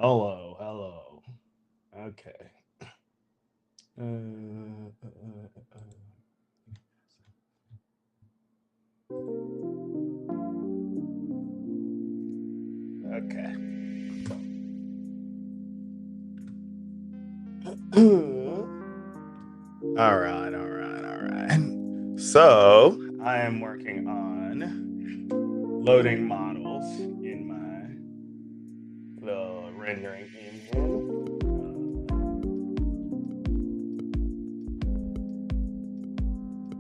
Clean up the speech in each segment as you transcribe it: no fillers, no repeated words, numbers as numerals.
Hello, hello. Okay. Uh, uh, uh, uh, okay. All right, all right, all right. So I am working on loading models in my little rendering engine.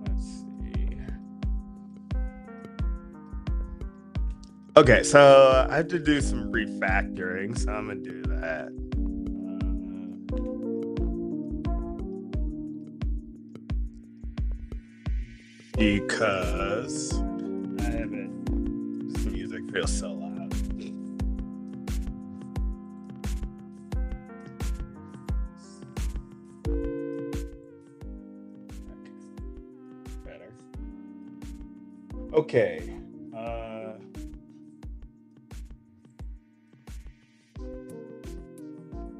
Let's see. Okay, so I have to do some refactoring, so I'm gonna do that. Because I have it. This music feels so loud. Okay, better. Okay.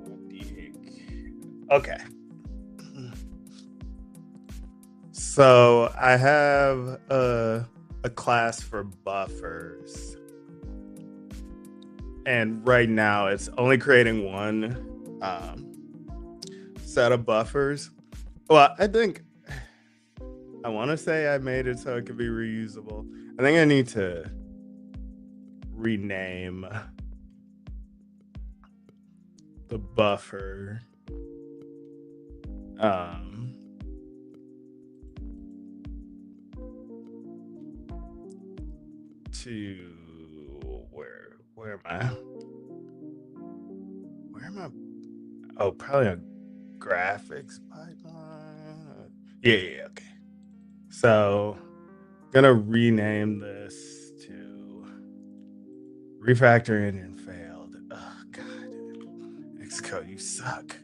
What the heck? Okay. So I have a class for buffers. And right now it's only creating one set of buffers. Well, I think I want to say I made it so it could be reusable. I think I need to rename the buffer. Um, to where am I? Where am I? Oh, probably a graphics pipeline. Yeah, okay. So gonna rename this to refactor engine failed. Oh god. Xcode, you suck.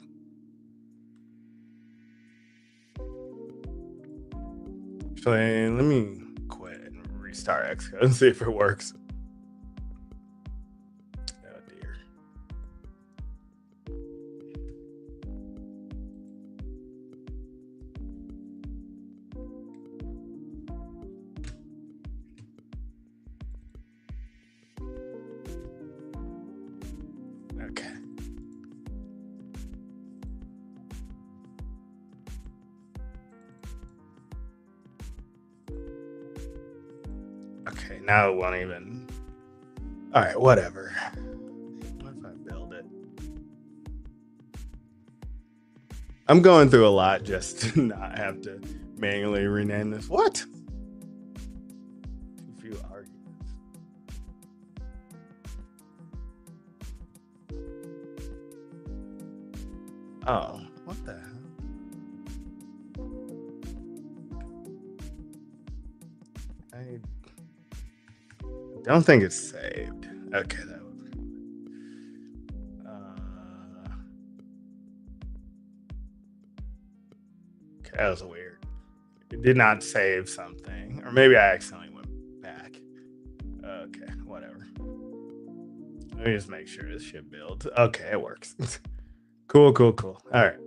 Actually, let me quit and restart Xcode and see if it works. Oh dear. Okay. Okay, now it won't even. All right, whatever. What if I build it? I'm going through a lot just to not have to manually rename this. What? Too few arguments. Oh, what the hell? I don't think it's saved. Okay, that would be. Okay, that was weird. It did not save something, or maybe I accidentally went back. Okay, whatever. Let me just make sure this shit builds. Okay, it works. Cool, cool, cool. All right.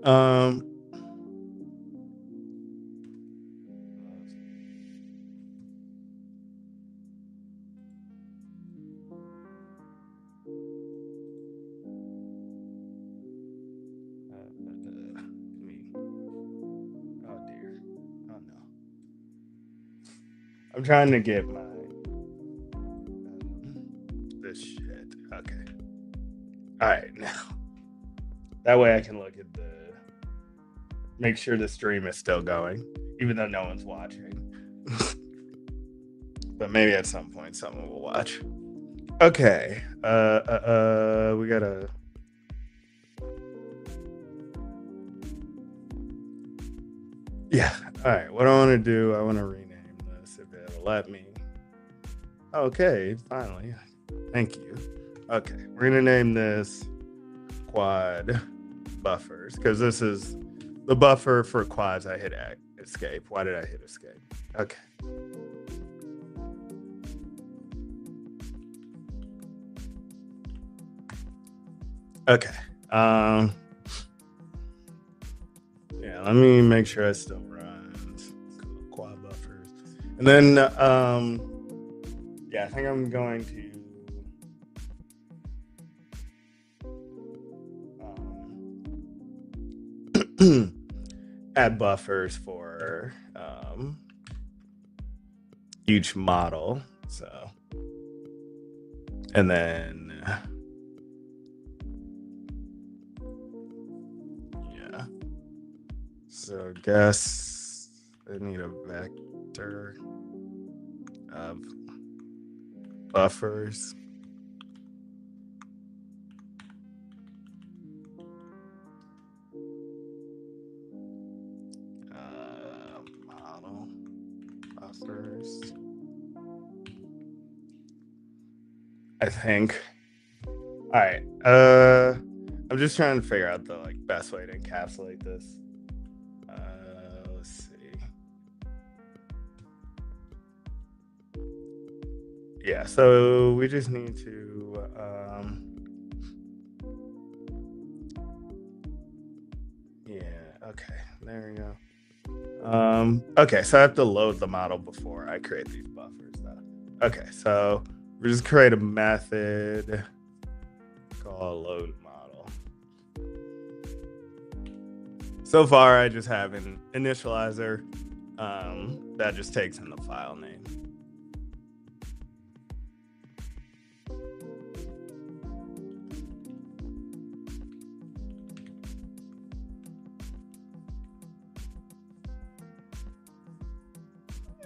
Me. Oh dear. Oh no. I'm trying to get my this shit. Okay. All right now. That way I can look at the make sure the stream is still going, even though no one's watching. But maybe at some point someone will watch. Okay. We gotta. Yeah. All right. What I want to do, I want to rename this if it'll let me. Okay. Finally. Thank you. Okay. We're gonna name this quad buffers because this is the buffer for quads. I hit escape. Why did I hit escape? Okay. Okay. Yeah, let me make sure it still runs. Cool, quad buffers. And then yeah, I think I'm going to add buffers for each model. So, and then yeah. So guess I need a vector of buffers. Model buffers. I think. All right. I'm just trying to figure out the best way to encapsulate this. Let's see. Yeah, so we just need to yeah, okay, there we go. Okay, so I have to load the model before I create these buffers though. Okay, so we just create a method called load model. So far I just have an initializer that just takes in the file name.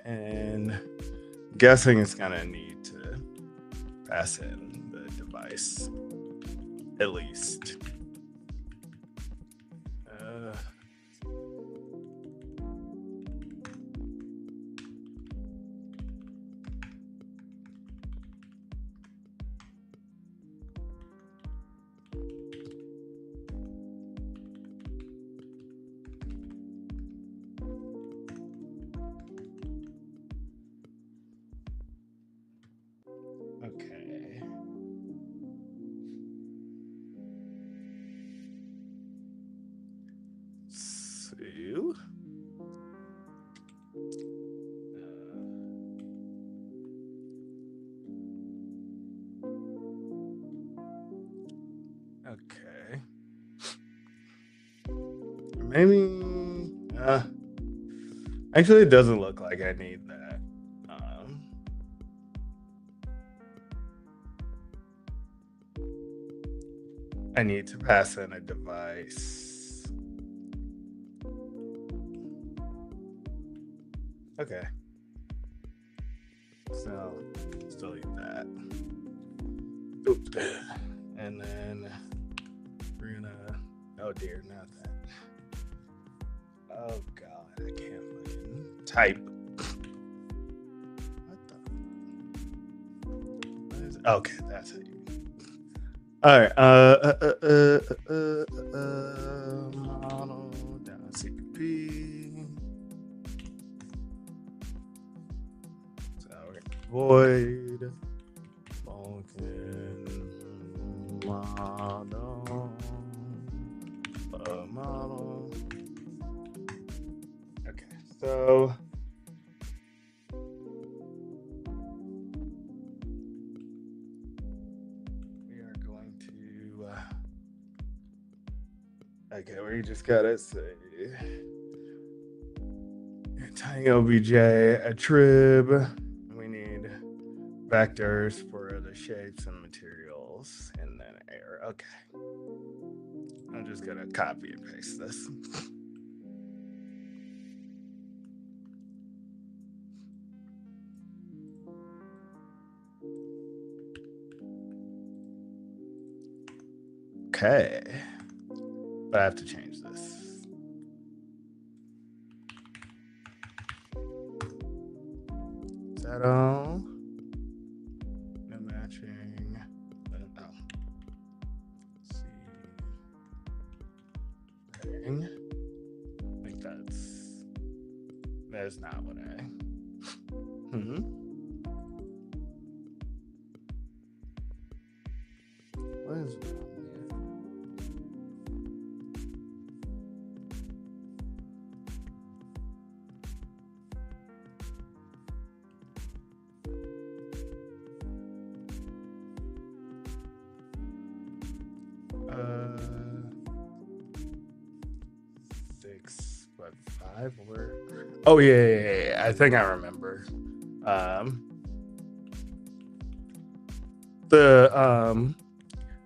And guessing it's gonna need to pass in the device at least. Okay. So, okay. Maybe. Actually, it doesn't look like I need that. I need to pass in a device. Okay. So, still leave that. Oops. And then we're gonna. Oh dear, not that. Oh god, I can't fucking type. What is? Okay, that's it. All right. Model down CP. So we're gonna void vulkan model. Okay, so we are going to. Okay, we just gotta say tiny obj attrib. We need vectors for the shapes and materials, and then air. Okay. I'm just gonna copy and paste this. Okay. But I have to change this. Is that all? No matching. Oh. Let's see. Ring. I think that's not what I. What is wrong here? 5 or? Oh yeah. I think I remember. The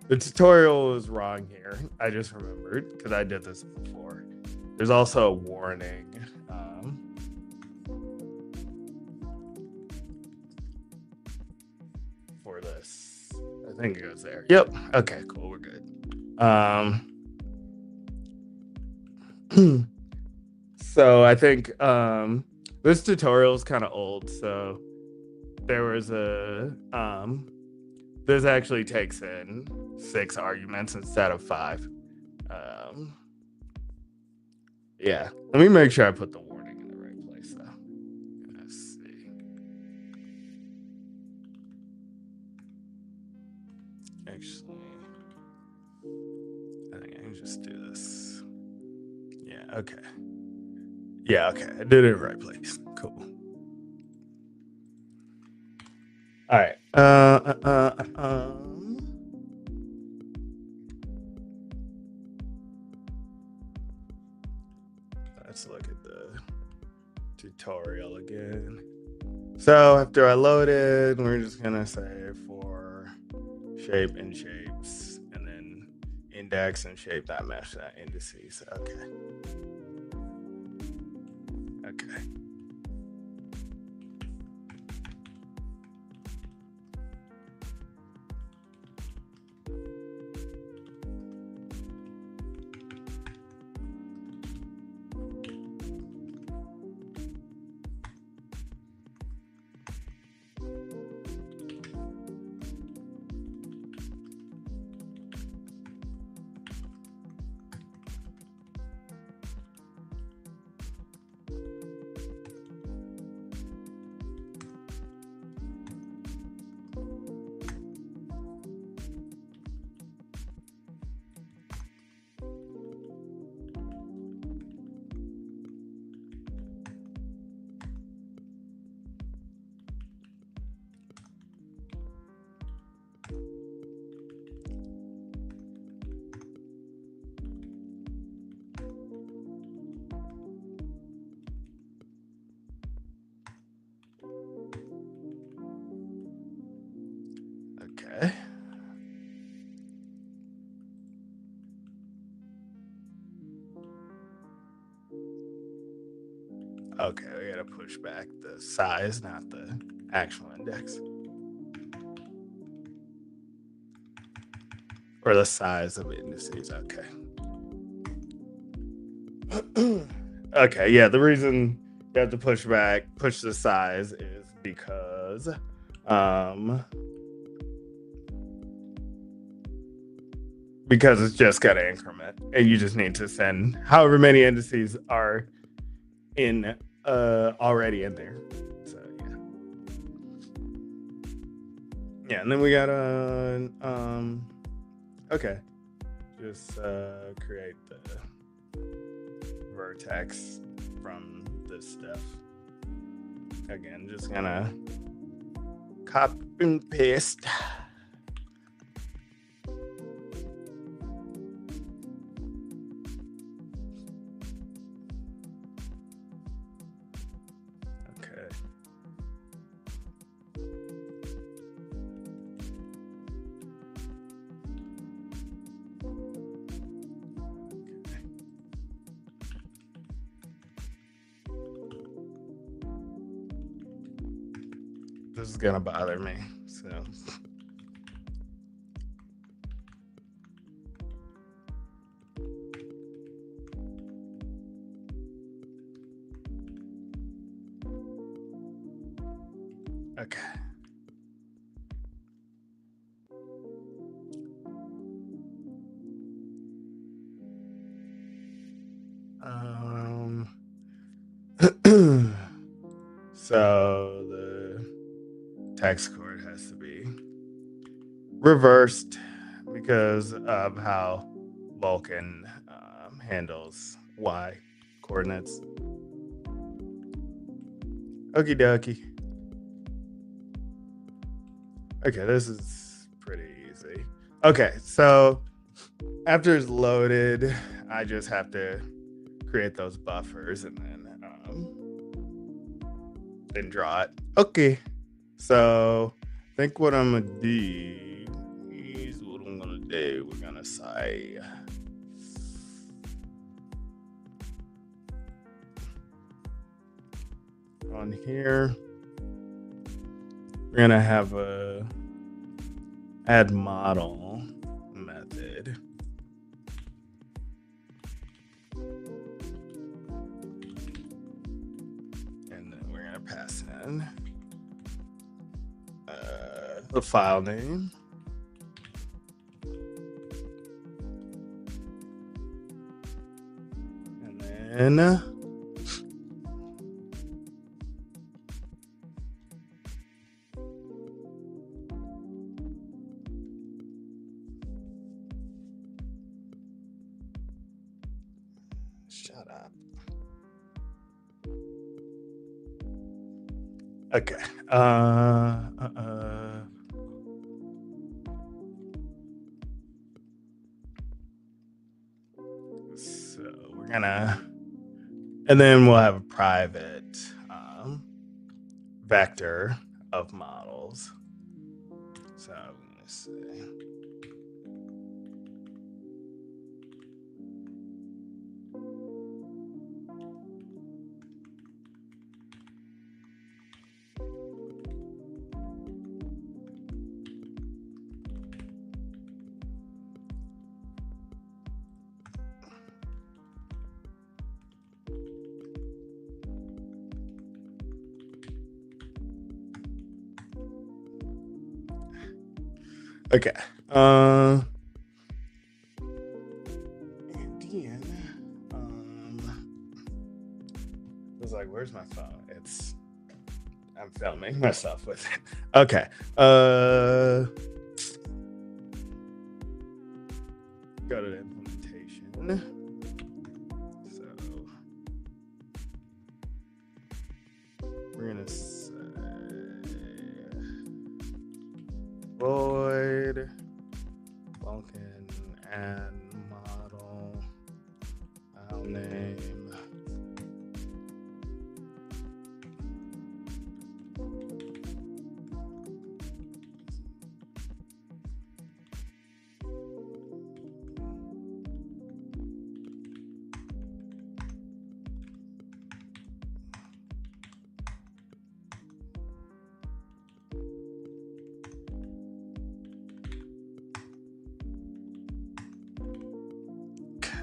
tutorial was wrong here. I just remembered because I did this before. There's also a warning. For this, I think it goes there. Yep. Okay. Cool. We're good. So I think this tutorial is kind of old. So there was this actually takes in 6 arguments instead of 5. Yeah, let me make sure I put the warning in the right place though. Let's see. Actually, I think I can just do this. Yeah, okay. Yeah, okay. I did it in the right place. Cool. All right. Let's look at the tutorial again. So after I loaded, we're just gonna say for shape and shapes, and then index and shape that mesh that indices. Okay. Okay. Okay. Okay, we gotta push back the size, not the actual index. Or the size of indices, okay. Okay, yeah, the reason you have to push the size is because it's just got to increment, and you just need to send however many indices are in already in there. So yeah, and then we got okay, just create the vertex from this stuff. Again, just gonna copy and paste. Okay. This is gonna bother me, so. Okay. So the text chord has to be reversed because of how Vulkan handles Y coordinates. Okie dokie. Okay, this is pretty easy. Okay, so after it's loaded, I just have to create those buffers and then draw it. Okay. So I think what I'm gonna do is what I'm gonna do. We're gonna say on here we're gonna have a add model method. And then we're gonna pass in the file name. And then shut up. Okay. So we're gonna, and then we'll have a private vector of models. So I'm gonna say okay. And then, I was like, where's my phone? I'm filming myself with it. Okay. Go to the implementation. So we're gonna say void vulkan and model file name.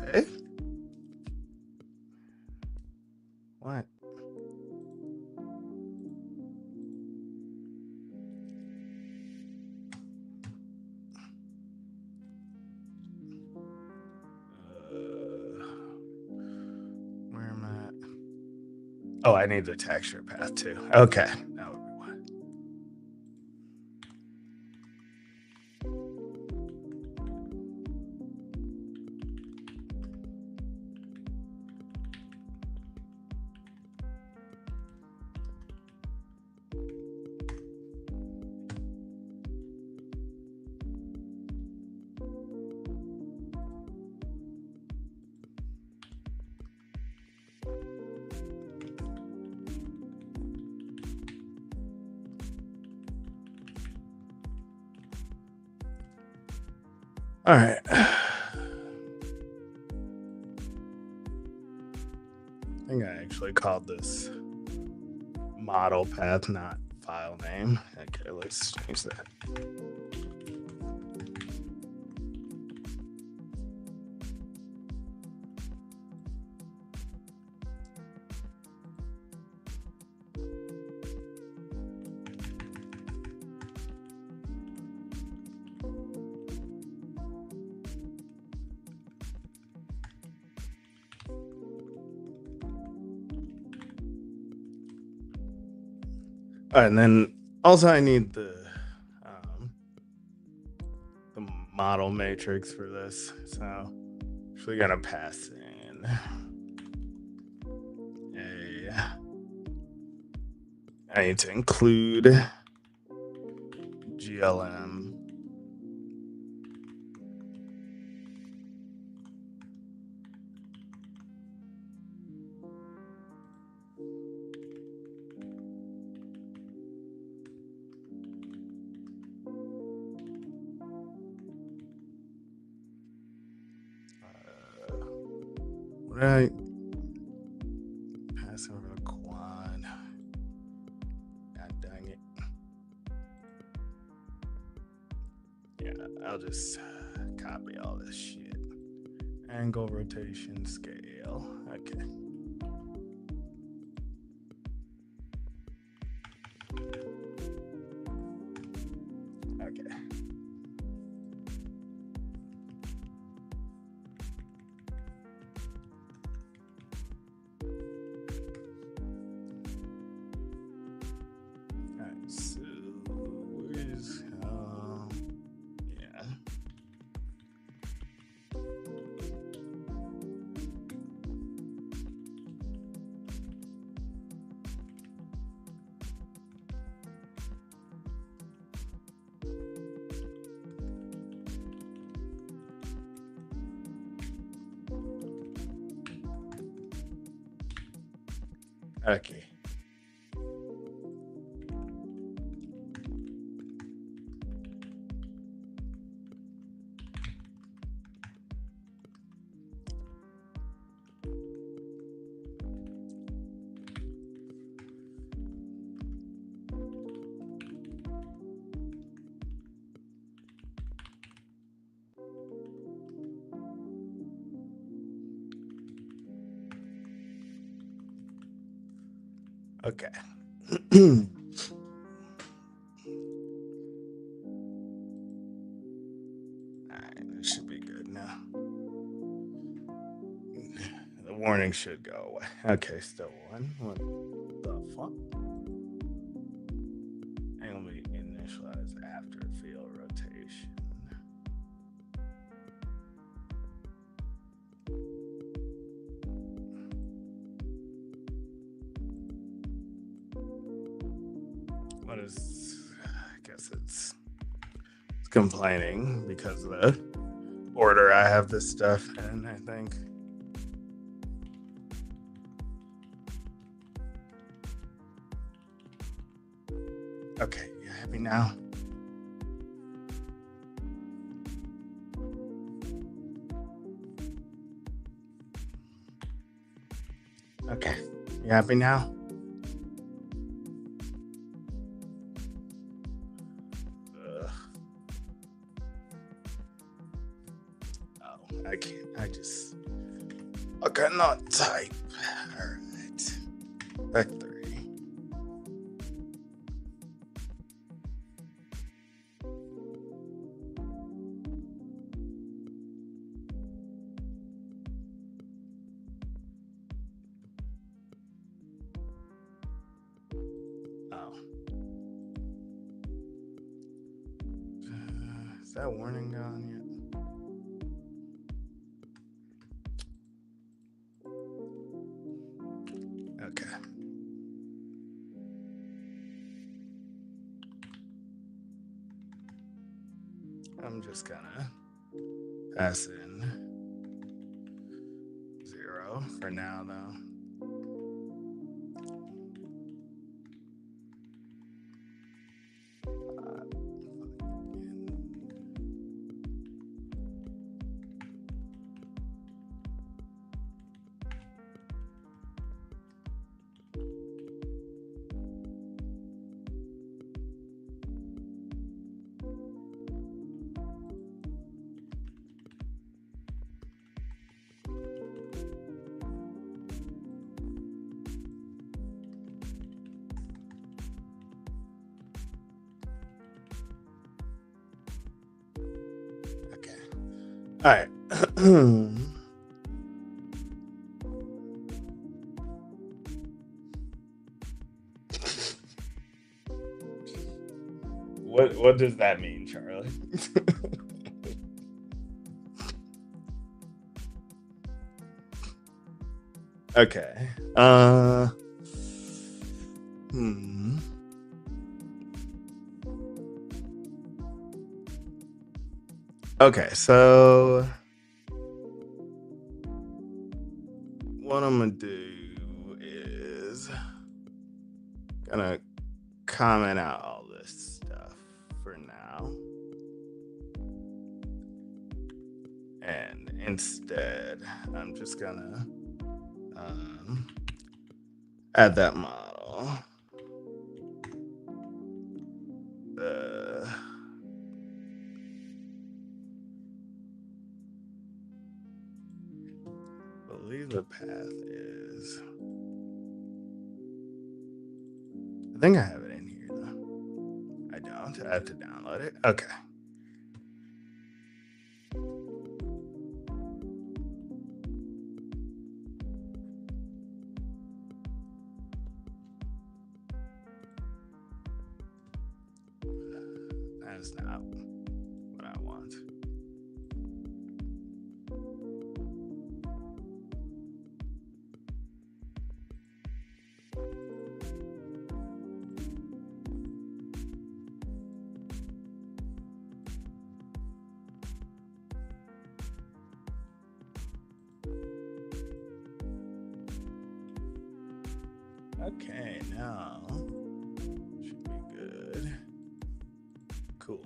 Okay. What? Where am I at? Oh, I need the texture path too. Okay. That would be one. All right. I think I actually called this model path, not file name. Okay, let's change that. All right, and then also I need the model matrix for this. So actually gonna pass in I need to include GLM. Would I pass over a quad? God dang it. Yeah, I'll just copy all this shit. Angle, rotation, scale. Okay. Okay. Alright, so where's yeah. Okay. Okay. Alright, that should be good now. The warning should go away. Okay, still one. What the fuck? Angle will be initialized after field rotation. What is? I guess it's complaining because of the order I have this stuff in, I think. Okay, you happy now? Okay, you happy now? Ugh. Oh, I can't. I cannot type. All right. Back 3. Oh. Is that warning gone yet? Okay. I'm just gonna pass in 0 for now, though. All right. What does that mean, Charlie? Okay. Okay, so what I'm gonna do is gonna comment out all this stuff for now, and instead I'm just gonna Add that model. I believe the path is. I think I have it in here though. I don't. I have to download it. Okay. That's not what I want. Okay, now should be good. Cool.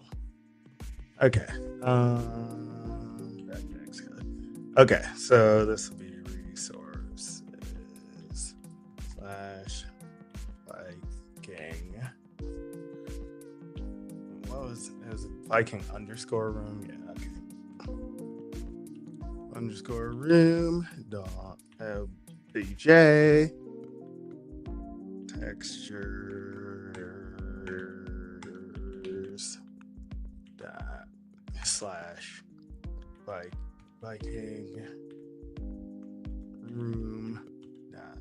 Okay. Backpack's good. Okay, so this will be resources slash Viking. What was it? Was it Viking underscore room? Yeah, okay. Underscore room dot LBJ textures dot slash Viking room dot.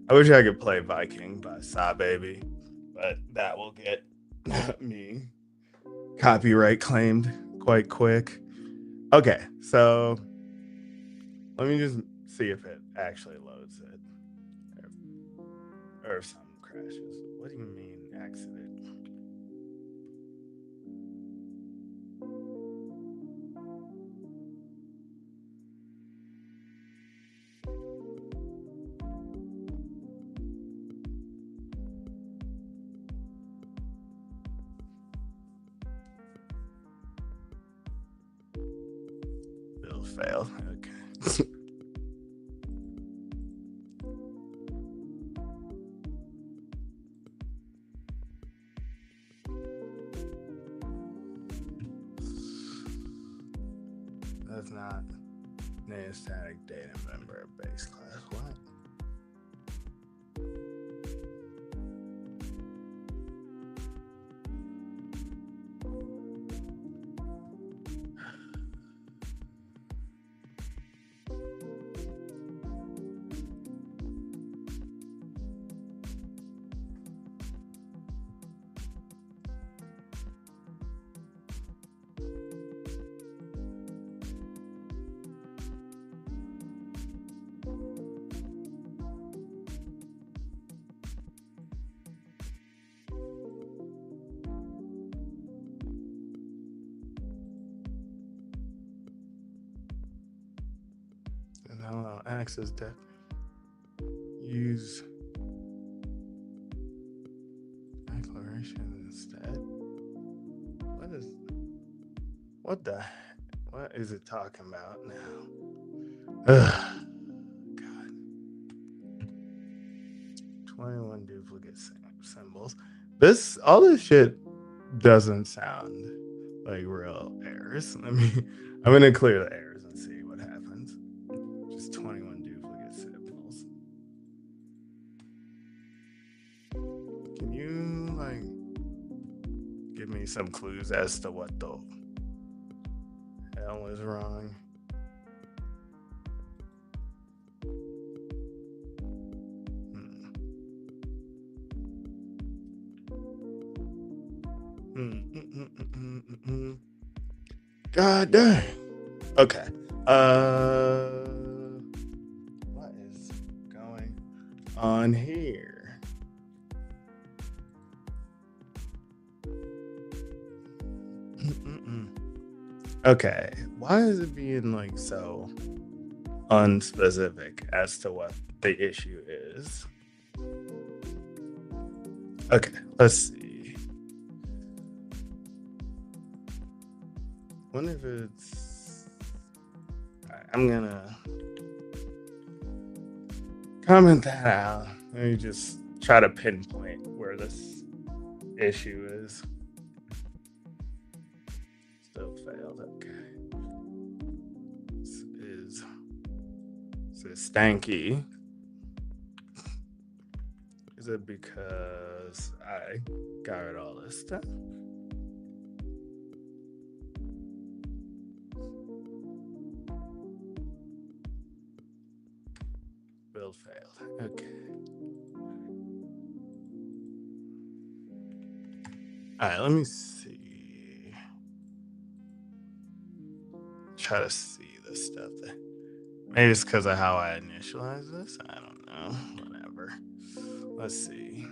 I wish I could play Viking by Saw Baby, but that will get me copyright claimed quite quick. Okay, so let me just see if it actually loads it. Or if something crashes. What do you mean accident? It'll fail. Okay. That's not native static data member base class. What? And allow access depth. Use declaration instead. What is it talking about now? Ugh. God. 21 duplicate symbols. All this shit doesn't sound like real errors. I'm gonna clear the errors and see what happens. Just 21 duplicate symbols. Can you give me some clues as to what the hell is wrong? God dang. Okay. What is going on here? Okay. Why is it being so unspecific as to what the issue is? Okay, let's see. Wonder if it's. All right, I'm gonna comment that out. Let me just try to pinpoint where this issue is. Still failed. Okay. This is stanky. Is it because I got rid of all this stuff? Build failed. Okay. All right, let me see. Try to see this stuff. Maybe it's because of how I initialize this. I don't know. Whatever. Let's see.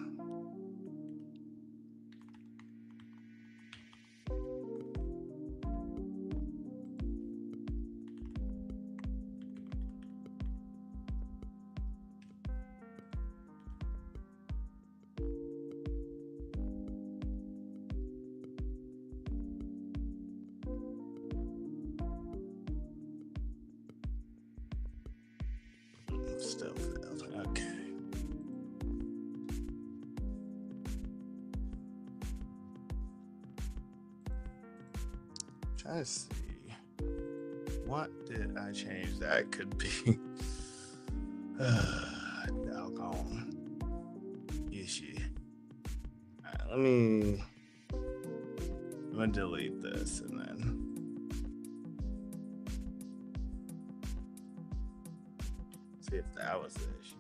Still failed. Okay. Try to see. What did I change that could be? Doggone issue. Alright, I'm gonna delete this and then see if that was the issue.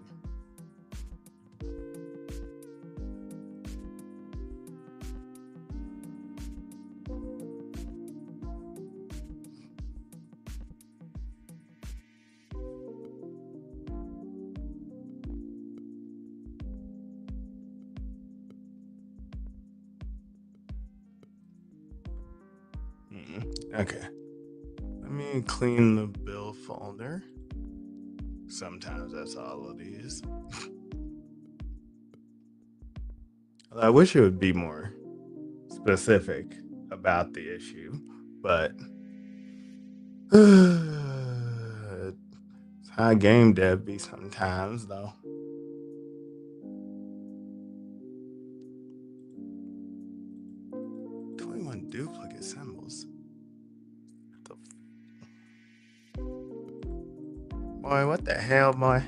Okay. Let me clean the bill folder. Sometimes that's all it is. I wish it would be more specific about the issue, but it's how game dev be sometimes, though. Duplicate symbols. Boy, what the hell, boy?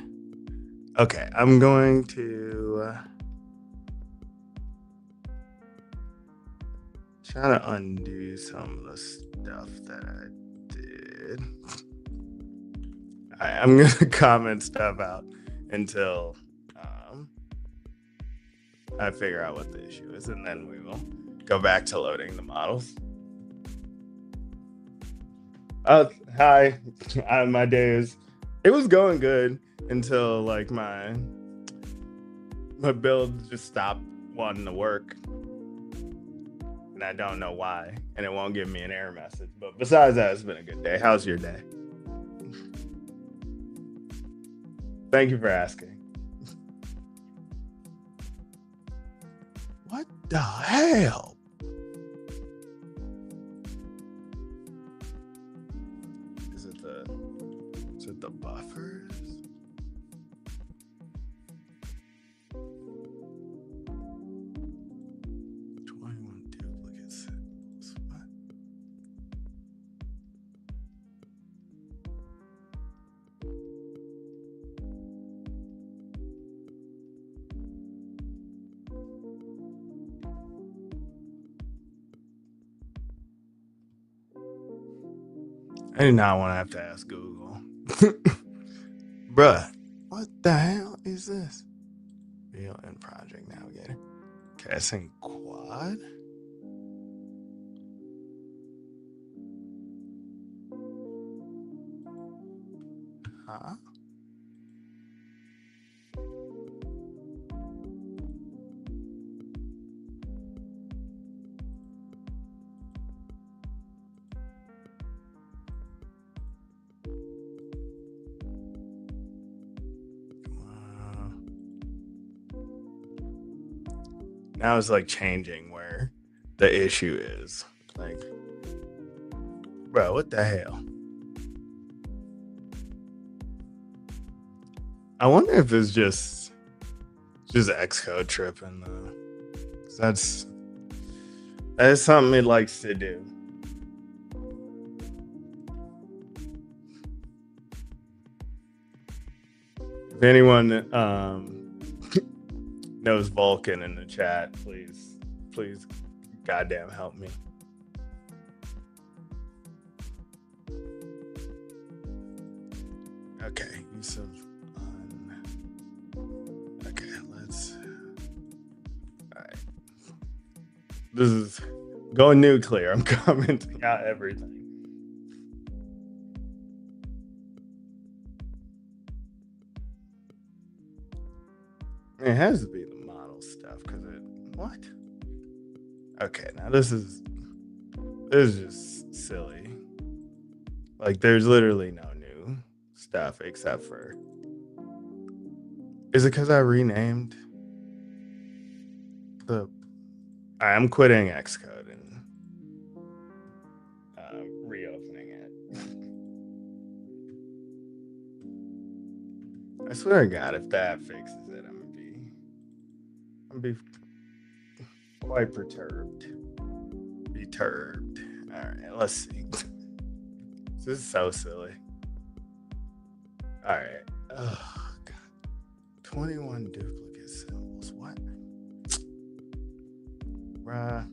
Okay, I'm going to try to undo some of the stuff that I did. I'm going to comment stuff out until I figure out what the issue is, and then we will go back to loading the models. Hi. My day it was going good until like my build just stopped wanting to work, and I don't know why, and it won't give me an error message. But besides that, it's been a good day. How's your day? Thank you for asking. What the hell? Is it the buffers? Duplicate symbols. What? I did not want to have to ask Google. Bruh, what the hell is this? Video and project navigator. Okay, it's in quad. Huh? Now it's like changing where the issue is. Like, bro, what the hell? I wonder if it's just Xcode tripping though. 'Cause that's something it likes to do. If anyone knows Vulkan in the chat, please, goddamn help me. Okay, use of okay, let's. All right, this is going nuclear. I'm commenting out everything. It has to be the model stuff because it what? Okay, now this is just silly. Like there's literally no new stuff except for. Is it because I renamed the? I'm quitting Xcode and reopening it. I swear to God, if that fixes it, I'm gonna be quite perturbed. All right, let's see. This is so silly. All right. Oh God. 21 duplicate symbols. What? Bruh.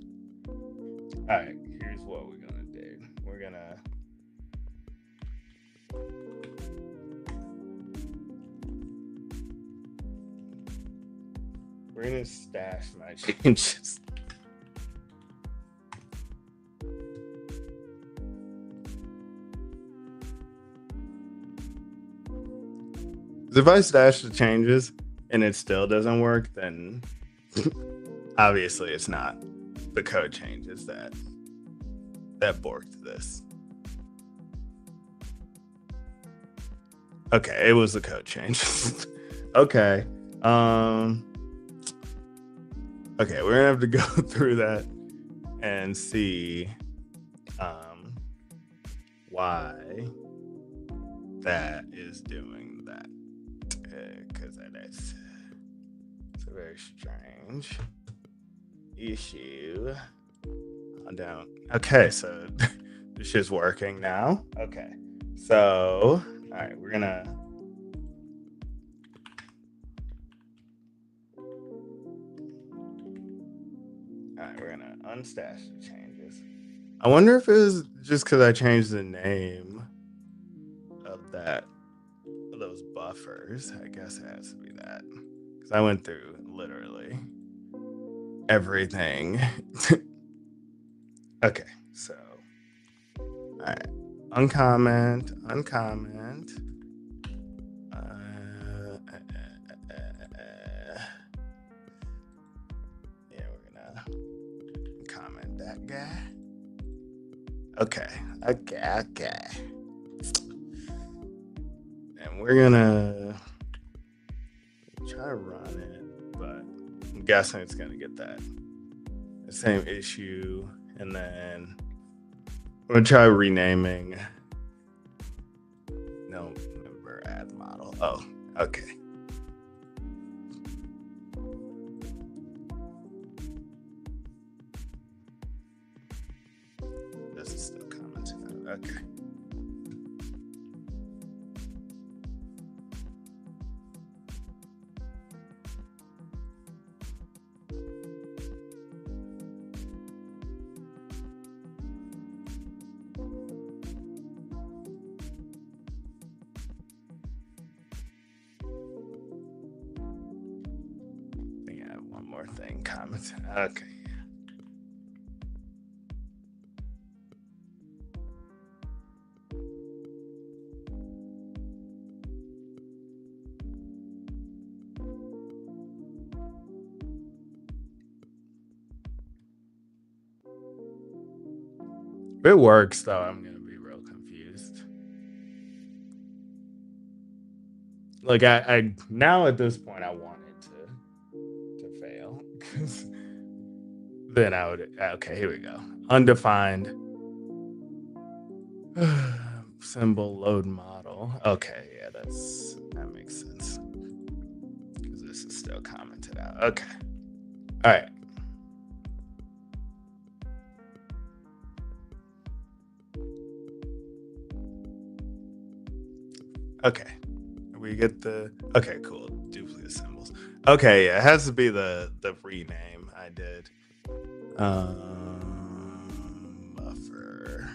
All right. Here's what we're gonna do. We're gonna stash my changes. If I stash the changes and it still doesn't work, then obviously it's not the code changes that borked this. Okay, it was the code changes. Okay. Okay, we're gonna have to go through that and see why that is doing that. Because it's a very strange issue. I don't. Okay, so this is working now. Okay, so all right, we're gonna. Unstash the changes. I wonder if it was just because I changed the name of those buffers. I guess it has to be that because I went through literally everything. Okay, so all right, uncomment. Yeah, we're gonna comment that guy. Okay. And we're gonna try to run it, but I'm guessing it's gonna get the same issue. And then I'm gonna try renaming. No, member add model. Oh, okay. This is still commenting. Okay. More thing comments. Okay. If it works though, I'm gonna be real confused. Like I now at this point I want it to fail. Then I would okay, here we go. Undefined symbol load model. Okay, yeah, that makes sense. this is still commented out. Okay. All right. Okay. We get the okay, cool. Duplicate symbols. Okay, yeah, it has to be the rename I did. Buffer.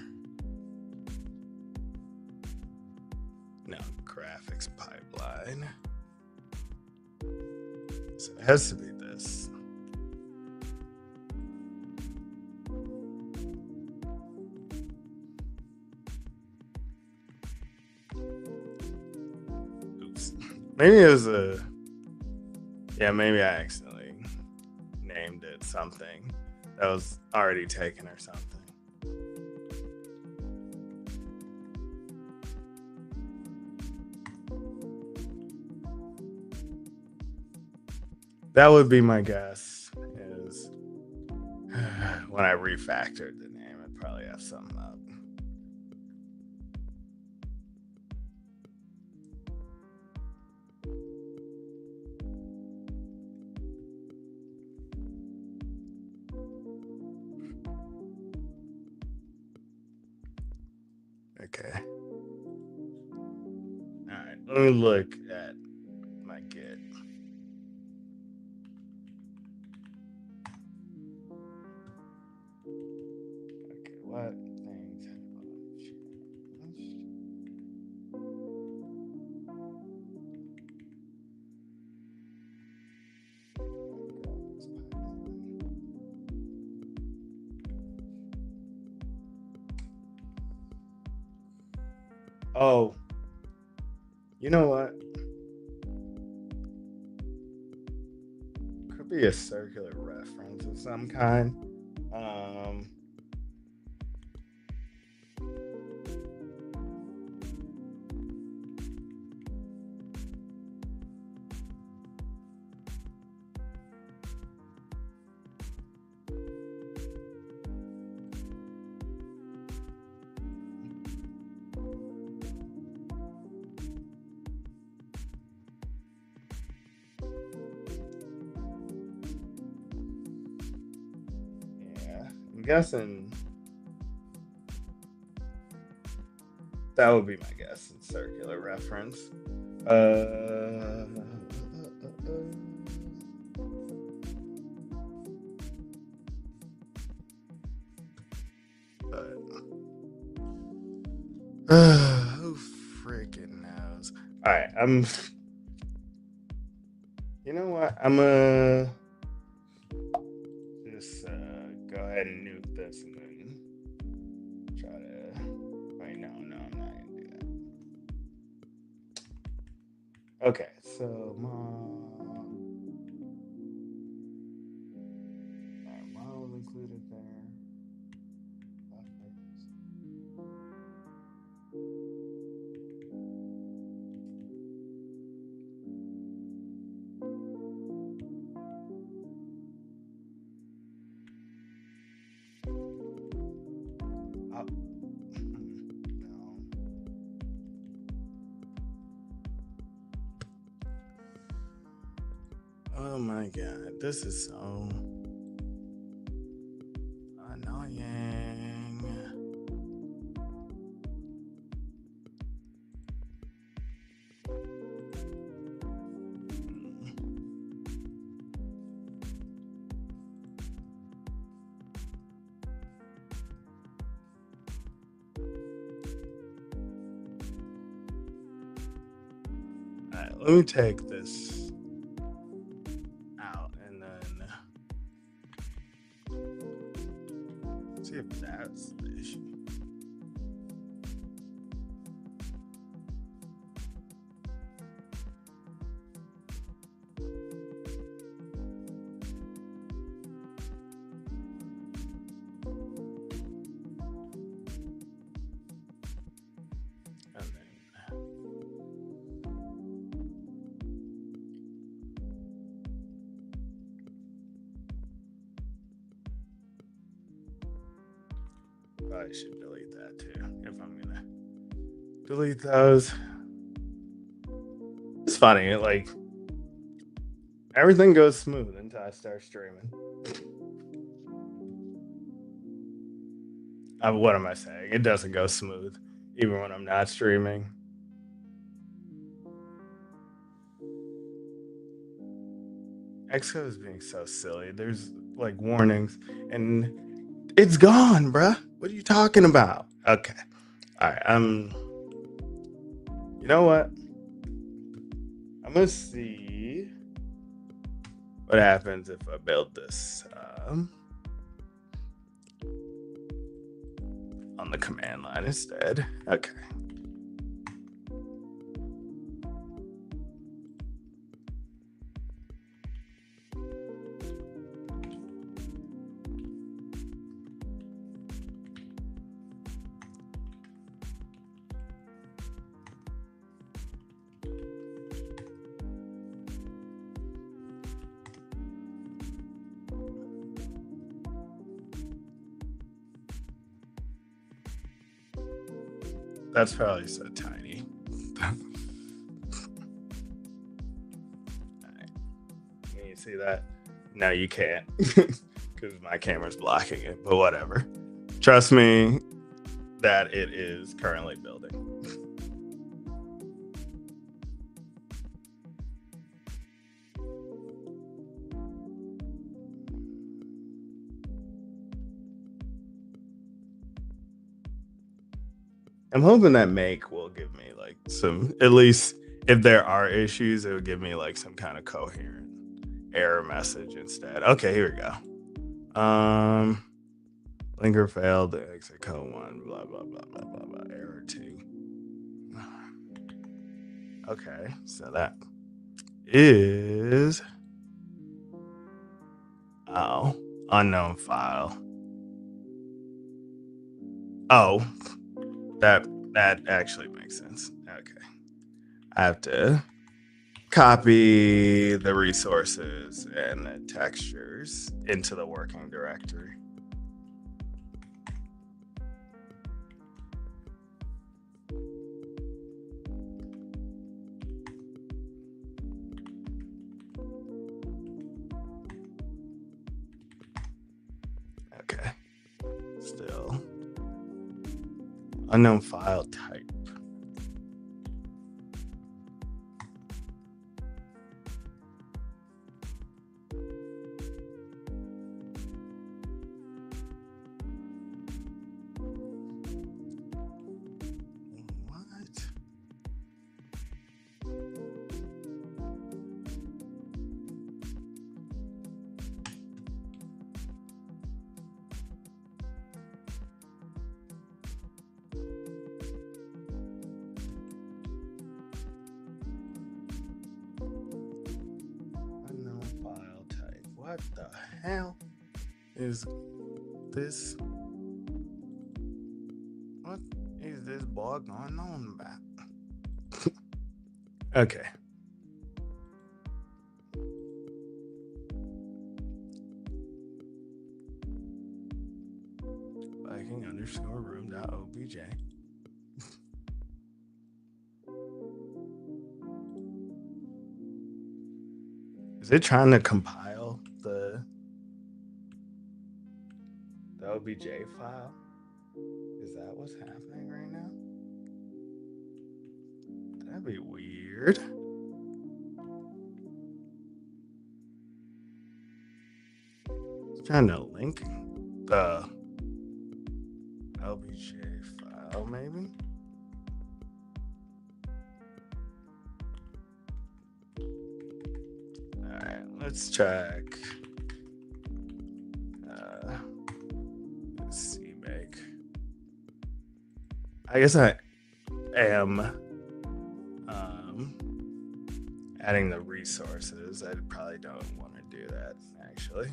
No, graphics pipeline. So it has to be this. Oops. Maybe it was maybe I accidentally named it something that was already taken or something. That would be my guess. Is when I refactored the name, I'd probably have something up. Okay. All right. Let me look at my Git. Okay, what things have changed? Oh, you know what? Could be a circular reference of some kind. Um, yeah, I'm guessing that would be my guess. Circular reference. Uh, but who freaking knows? All right, You know what? I'm just go ahead and nuke this and then try to. Wait, no, I'm not gonna do that. Okay, so model included there. Oh my god, this is so annoying. Alright, let me take this out and then see if that's the issue. And then probably should delete that too if I'm gonna delete those. It's funny, like Everything goes smooth until I start streaming. What am I saying? It doesn't go smooth, even when I'm not streaming. Xcode is being so silly. There's like warnings, and it's gone, bruh. What are you talking about? Okay, all right. You know what? I'm gonna see what happens if I build this on the command line instead. Okay. That's probably so tiny. Right. Can you see that? No, you can't because my camera's blocking it, but whatever. Trust me that it is currently building. I'm hoping that make will give me like some, at least if there are issues, it would give me like some kind of coherent error message instead. Okay, here we go. Linker failed, exit code 1, blah blah blah blah blah blah, error 2. Okay, so that is unknown file. Oh, that actually makes sense. Okay, I have to copy the resources and the textures into the working directory. Okay, still unknown file type. What the hell is this? What is this bug going on about? Okay. Viking underscore room.obj. Is it trying to compile the OBJ file? Is that what's happening right now? That'd be weird. It's trying to link the OBJ file, maybe? Alright, let's check. Let's see, make. I guess I am adding the resources. I probably don't want to do that, actually.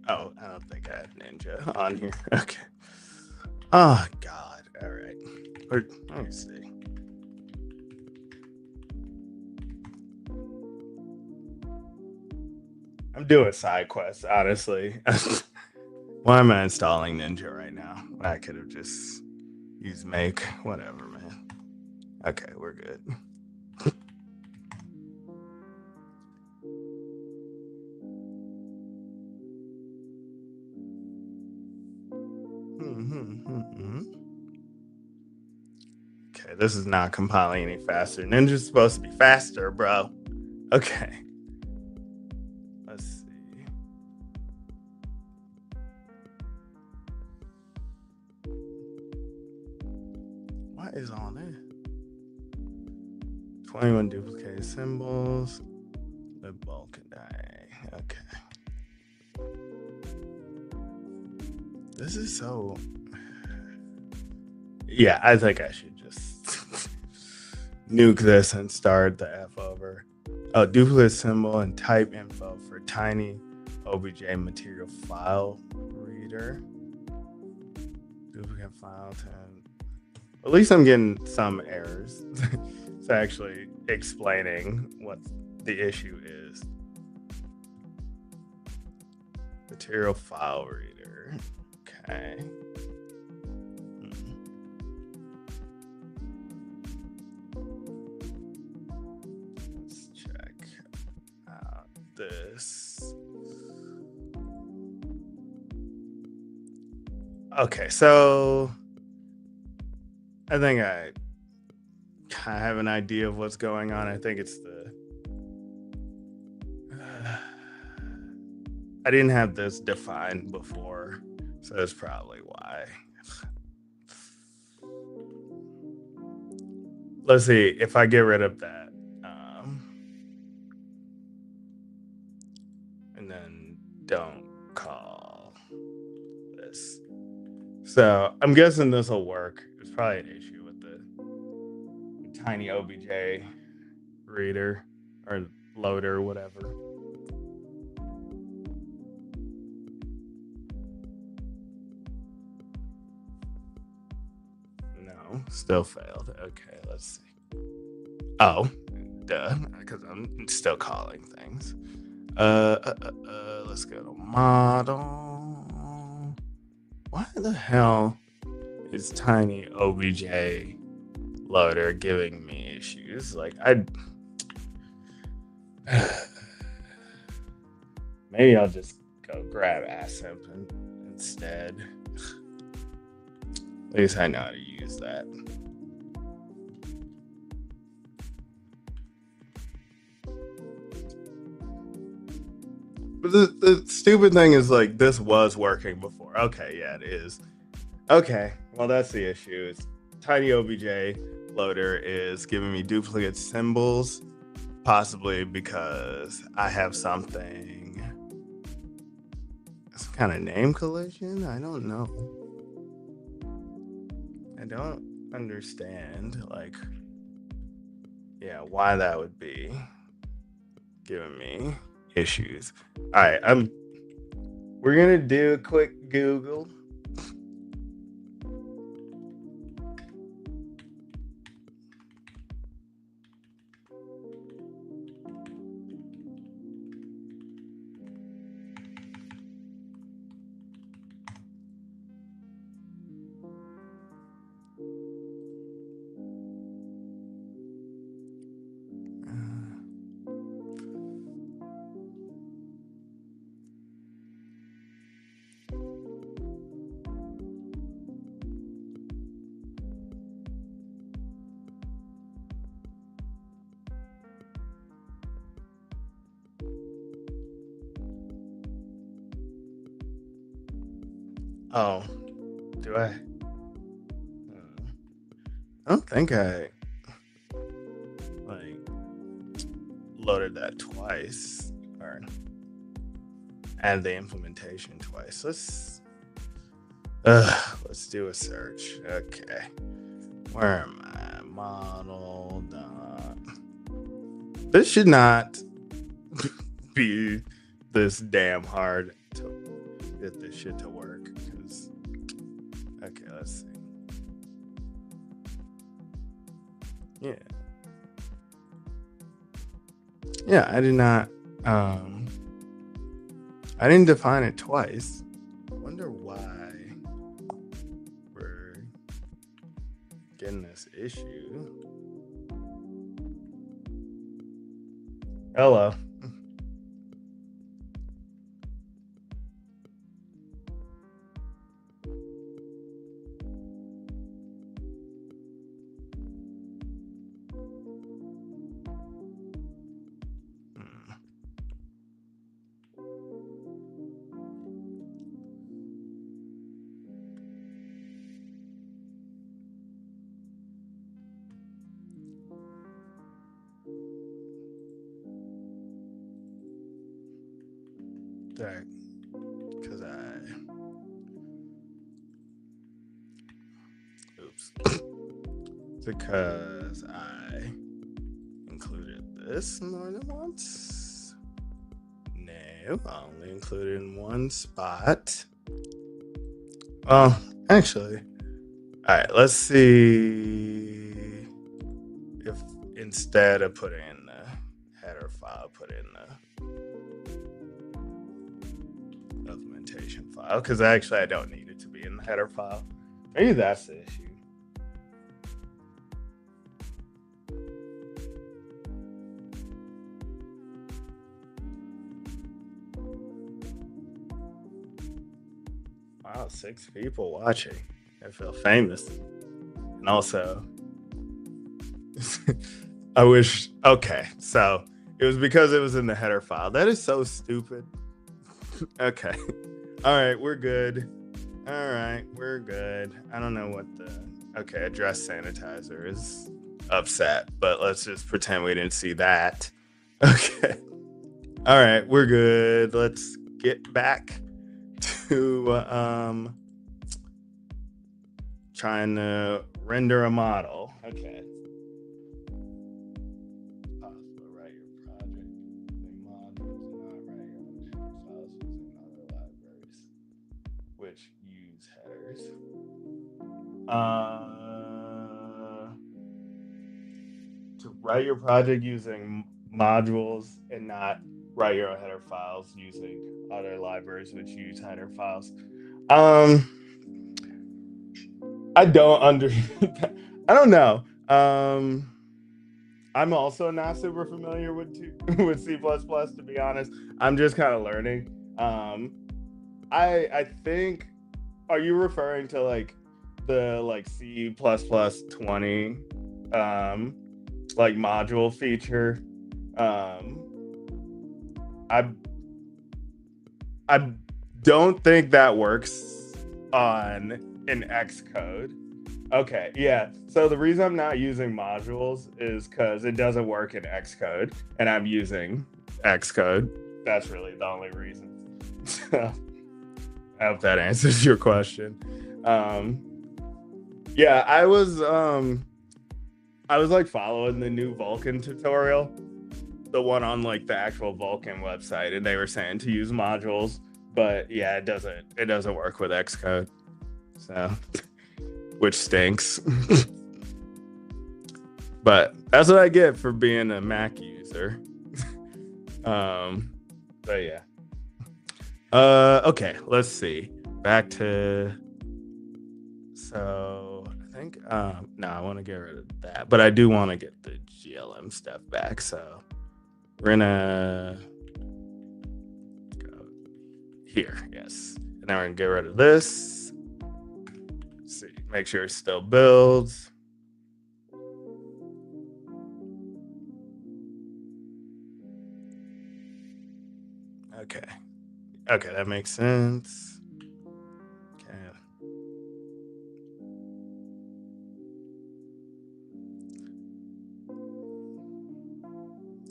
Oh, I don't think I have Ninja on here. Okay. Oh God. All right. Let me see. I'm doing side quests, honestly. Why am I installing Ninja right now? I could have just used Make. Whatever, man. Okay, we're good. Okay, this is not compiling any faster. Ninja's supposed to be faster, bro. Okay. Let's see. What is on it? 21 duplicated symbols. The vulkan die. Okay. This is so. Yeah, I think I should just nuke this and start the F over. Oh, duplicate symbol and type info for tiny OBJ material file reader. Duplicate file 10. At least I'm getting some errors. It's actually explaining what the issue is. Material file reader. Okay. Let's check out this. Okay, so I think I have an idea of what's going on. I think it's the. I didn't have this defined before, so that's probably why. Let's see if I get rid of that. And then don't call this. So I'm guessing this will work. There's probably an issue with the tiny OBJ reader or loader, whatever. No, still failed. Okay, let's see. Oh, duh, because I'm still calling things. Let's go to model. Why the hell is tiny OBJ loader giving me issues? Like maybe I'll just go grab ASIMP instead. At least I know how to use that. But the stupid thing is, like, this was working before. Okay, yeah, it is. Okay, well, that's the issue. It's tiny OBJ loader is giving me duplicate symbols, possibly because I have some kind of name collision. I don't know. I don't understand, like, yeah, why that would be giving me issues. All right, we're gonna do a quick Google. Oh, do I? I don't think I like loaded that twice or added the implementation twice. Let's do a search. Okay, where am I? Model. This should not be this damn hard to get this shit to work. Because, okay, let's see. Yeah. Yeah, I did not. I didn't define it twice. I wonder why we're getting this issue. Hello. That because because I included this more than once. No, I only included in one spot. Well, actually, all right. Let's see if instead of putting in the header file, put in the implementation file, because actually I don't need it to be in the header file. Maybe that's the issue. Wow, 6 people watching. I feel famous. And also, I wish. Okay, so it was because it was in the header file. That is so stupid. Okay. All right, we're good. All right, we're good. I don't know what the. Okay, address sanitizer is upset, but let's just pretend we didn't see that. Okay. All right, we're good. Let's get back to trying to render a model. Okay. Possible write your project using modules and not write your own header files using other libraries, which use headers. To write your project using modules and not write your own header files using other libraries which use header files. I don't I don't know. I'm also not super familiar with with C++, to be honest. I'm just kind of learning. I think, are you referring to like the like C++ 20 like module feature? I I don't think that works on in Xcode. Okay, yeah. So the reason I'm not using modules is because it doesn't work in Xcode, and I'm using Xcode. That's really the only reason. So, I hope that answers your question. Yeah, I was like following the new Vulkan tutorial, the one on like the actual Vulkan website, and they were saying to use modules, but yeah, it doesn't work with Xcode. So, which stinks. But that's what I get for being a Mac user. But yeah. Okay, let's see. Back to, so I think no, I want to get rid of that, but I do want to get the GLM stuff back. So we're gonna go here, yes. And now we're gonna get rid of this. Let's see, make sure it still builds. Okay. Okay, that makes sense. Okay.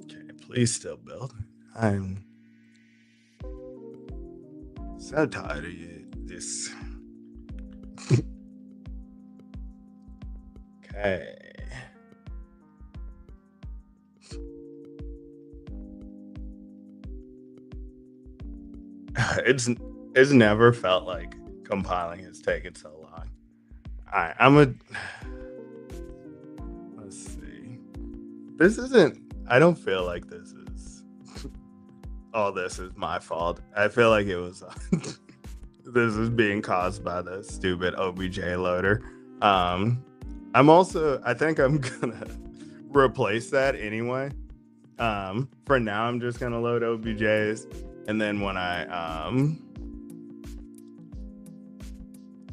Okay, please still build. I'm so tired of you. This. Okay. It's It's never felt like compiling has taken so long. All right, let's see. This isn't, I don't feel like this is, all this is my fault. I feel like it was, this is being caused by the stupid OBJ loader. Um, I think I'm gonna replace that anyway. For now, I'm just gonna load OBJs, and then when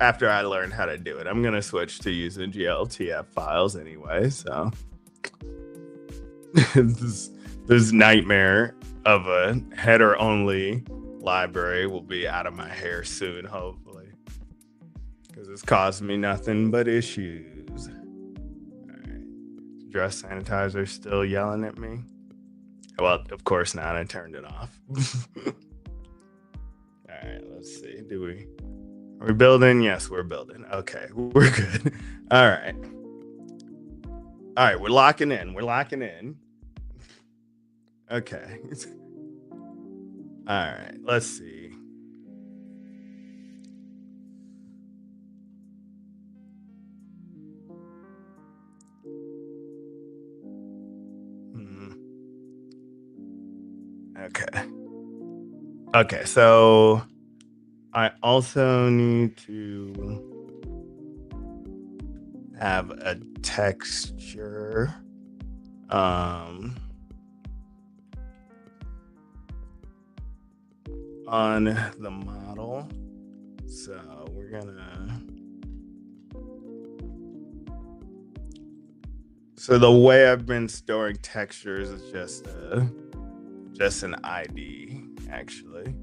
after I learn how to do it, I'm gonna switch to using GLTF files anyway. So this nightmare of a header only library will be out of my hair soon, hopefully, because it's caused me nothing but issues. All right. Dress sanitizer still yelling at me. Well, of course not. I turned it off. All right, let's see. Are we building? Yes, we're building. Okay, we're good. All right. All right, we're locking in. Okay. All right, let's see. Okay. Okay, so I also need to have a texture. On the model. So we're gonna. So the way I've been storing textures is just an ID, actually.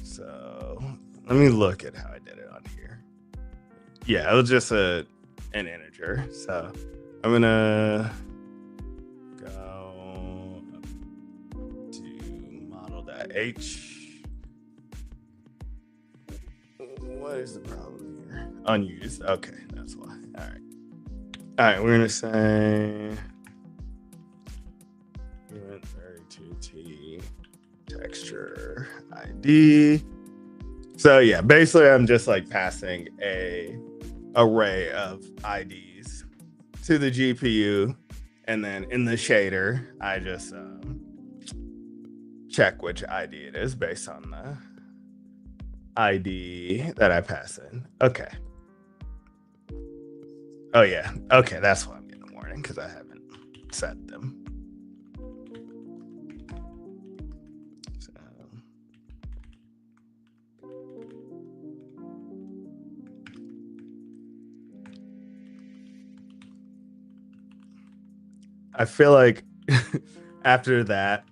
So let me look at how I did it on here. Yeah, it was just an integer. So I'm gonna go to model.h. What is the problem here? Unused. Okay, that's why. All right. All right, we're gonna say 32T texture ID. So yeah, basically I'm just like passing a array of IDs to the GPU, and then in the shader, I just check which ID it is based on the ID that I pass in. Okay. Oh yeah. Okay, that's why I'm getting a warning, because I haven't set them. So. I feel like after that,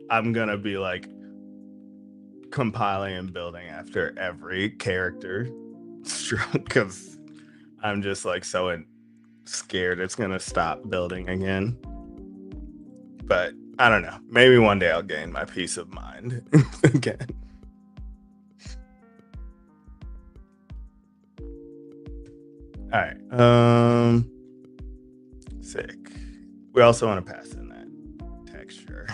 I'm gonna be like compiling and building after every character stroke, because I'm just like so scared it's gonna stop building again. But I don't know. Maybe one day I'll gain my peace of mind again. All right. Sick. We also want to pass in that texture.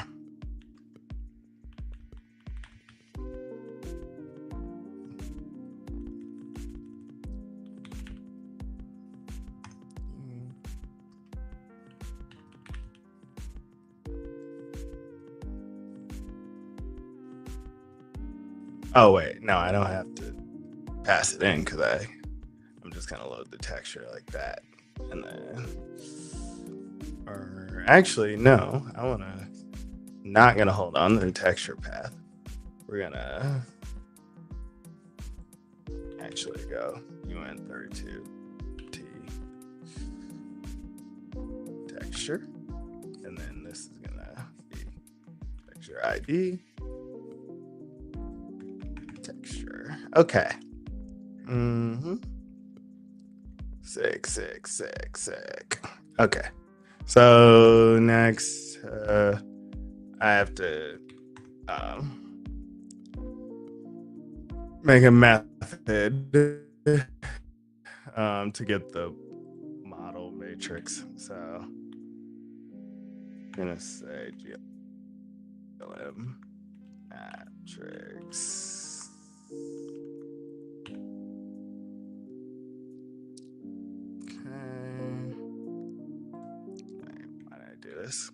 Oh wait, no, I don't have to pass it in, because I'm just gonna load the texture like that, and then, or actually no, not gonna hold on to the texture path. We're gonna actually go UN32T texture, and then this is gonna be texture ID. Texture. Okay. Sick. Okay. So next, I have to make a method to get the model matrix. So I'm gonna say GLM matrix. Okay. Why did I do this?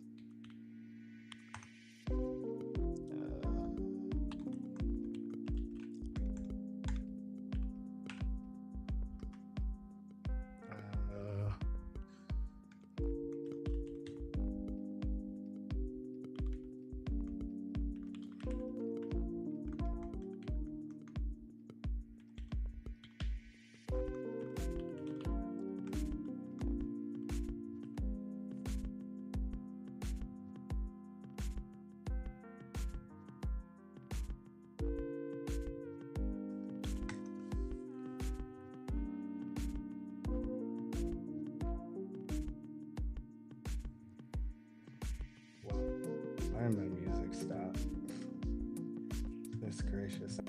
Why did my music stop? Goodness gracious.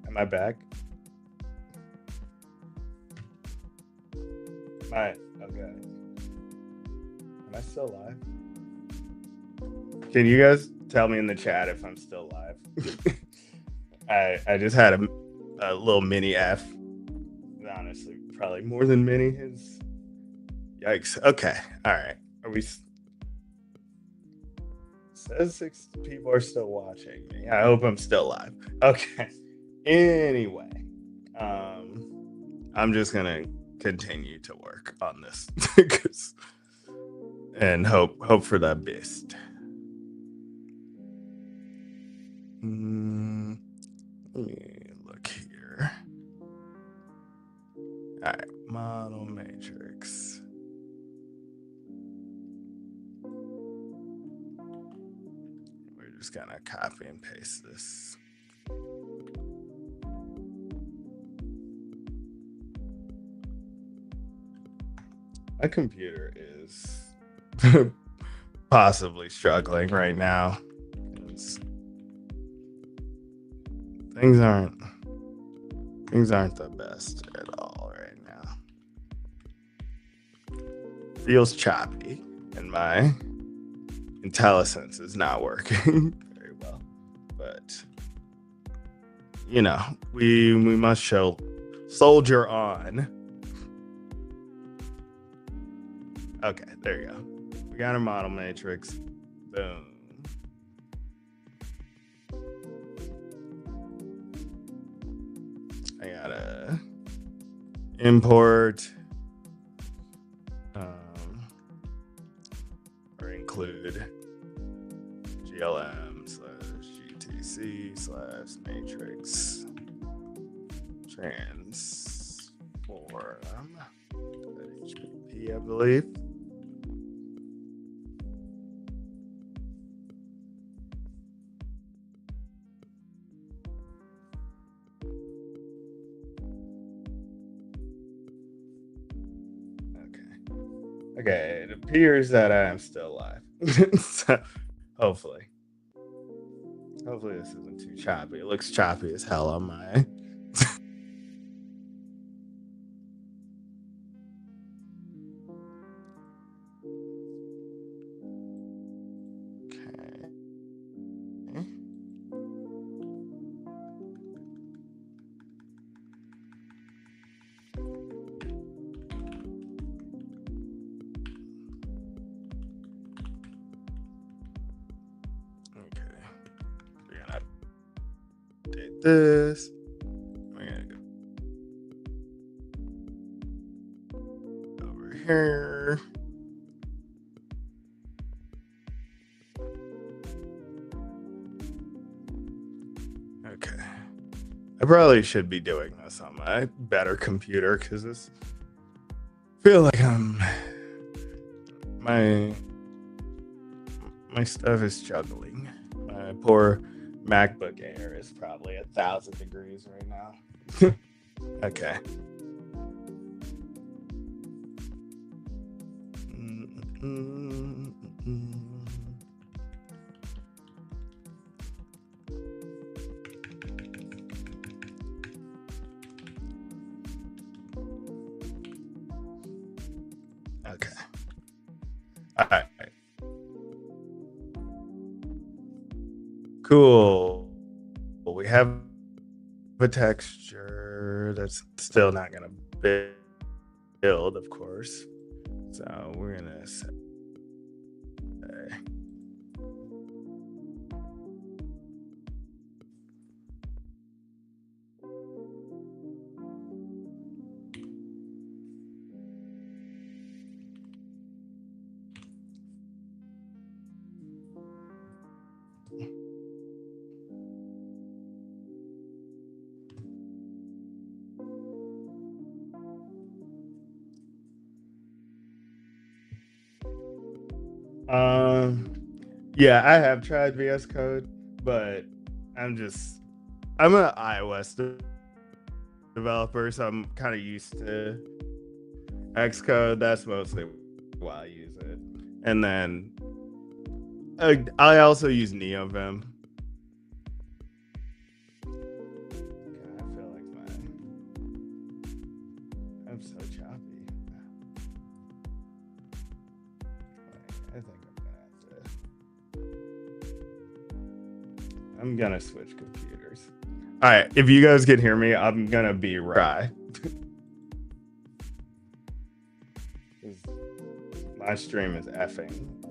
Am I back? Okay. Am I still live? Can you guys tell me in the chat if I'm still live? I just had a little mini F. Honestly, probably more than mini. Yikes. Okay. All right. Are we? Says 6 people are still watching me. I hope I'm still live. Okay. Anyway, I'm just gonna continue to work on this and hope for the best. Let me look here. All right, model matrix. We're just gonna copy and paste this. My computer is possibly struggling right now. Things aren't the best at all right now. Feels choppy, and my IntelliSense is not working very well. But you know, we must soldier on. Okay, there you go. We got our model matrix. Boom. I gotta import or include glm/gtc/matrix transform.hpp, I believe. Okay, it appears that I am still alive. So, hopefully this isn't too choppy. It looks choppy as hell on my. This. We're gonna go over here. Okay. I probably should be doing this on my better computer because I feel like my stuff is juggling. My poor MacBook Air is probably 1,000 degrees right now. Okay. Okay. All right. Cool. We we have a texture that's still not gonna build, of course. So we're gonna say um yeah, I have tried VS Code, but I'm just I'm an iOS developer, so I'm kind of used to Xcode. That's mostly why I use it. And then I also use NeoVim. God, I feel like I'm so choppy. I think I'm gonna switch computers. All right, if you guys can hear me, I'm gonna be right. My stream is effing